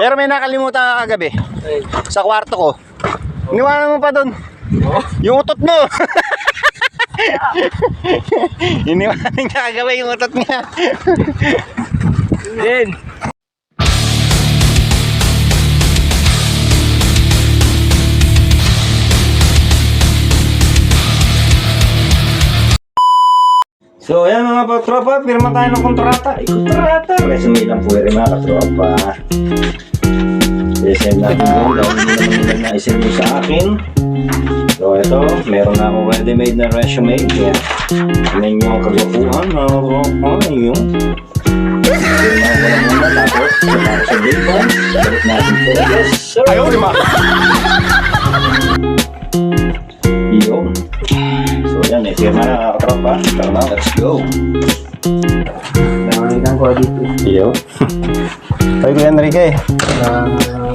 Pero may nakalimutan ka kagabi. Sa kwarto ko. Iniwanan mo pa doon. Yung utot mo. Iniwanan niya kagabi yung utot niya. Din. So ayan mga katropa, pirma tayo ng kontrata. Kontrata. Resume lang po rin mga katropa. I-send natin yun. Dahil hindi naman nila na-send nyo sa akin. So ito, meron na akong ready-made na resume. Yan. Tignan nyo ang kagwapuhan mga katropa. Ayun. Pirma ko lang muna. Tapos, pirma ko sa billboard. Balik natin po. Yes sir! Ayaw, di ma! Yun. So yan, pirma na mga katropa. Tara na, let's go! Nakalimutan ko dito. Iyo. Ay, Kuya Enrique.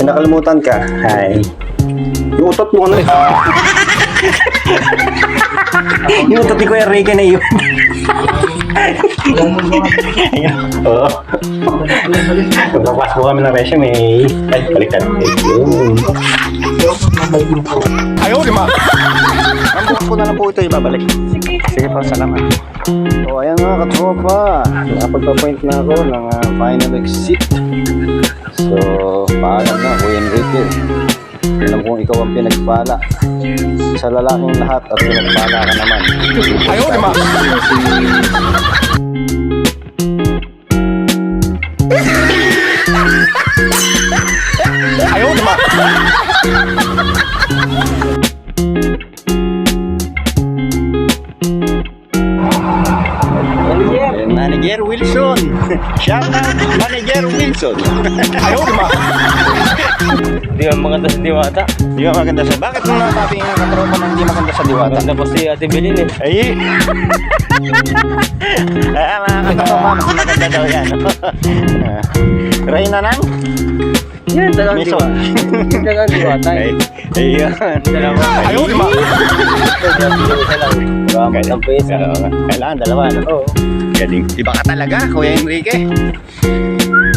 Nakalimutan ka. Hi. Yung utot mo ano eh. Yung utot ni Kuya Enrique na iyo. Oo. Magpapas po kami ng resume. Ay, baliktad. Ayaw, di ma. Ang bukas ko na lang po ito ibabalik. Sige po, salamat. So ayan mga katropa, nakapagpa-point na ako ng final exit. So paalam na Kuya Enrique. Alam kong ikaw ang pinagpala sa lalaking lahat at pinagpala ka naman. Ayaw naman. Ayaw naman. Manager Wilson. Shout out Manager Wilson. Ayaw naman. Di ba maganda sa diwata? Di ba maganda sa... Bakit mo nasabi nga katropa na hindi maganda sa diwata? Maganda po si Ate Bilin eh. Ay! Mga katropa, mas maganda daw yan. Reyna nang? Yan, talagang Miso. diwata. Talagang diwata eh. Ayun. Ayaw naman. Kailangan dalawa. Oo. Galing. Iba ka talaga, Kuya Enrique.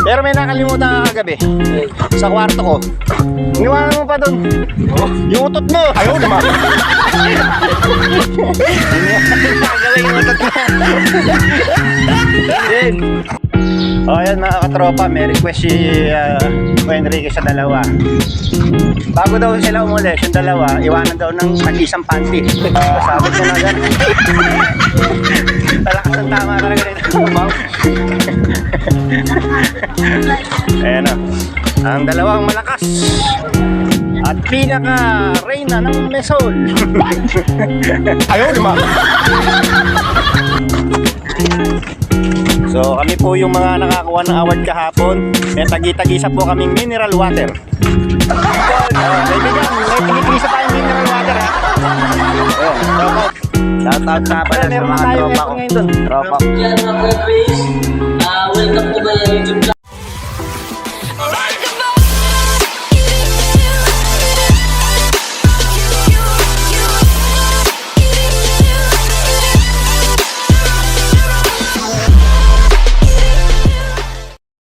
Pero may nakalimutan ka kagabi. Sa kwarto ko. Iniwanan mo pa doon. Yung utot mo. Ayaw naman. Iniwanan yung utot mo. Din. O ayan mga katropa, may request si Kuya Enrique sa dalawa. Bago daw sila umulis, yung dalawa, iwanan daw ng tag-isang panty. Sabit ko na agad. Talakas ang tama talaga rin. Ayan o. Ang dalawang malakas at pinaka-reyna ng Mesol. Ayaw naman. So kami po yung mga nakakuha ng award kahapon. May tagi-tagisa po kaming mineral water. Kaibigan, may tagi-tagisa tayong mineral water ha. Shout out sa pala sa mga tropa ko. Tropa. Yan mga boy, please. Welcome to my YouTube channel.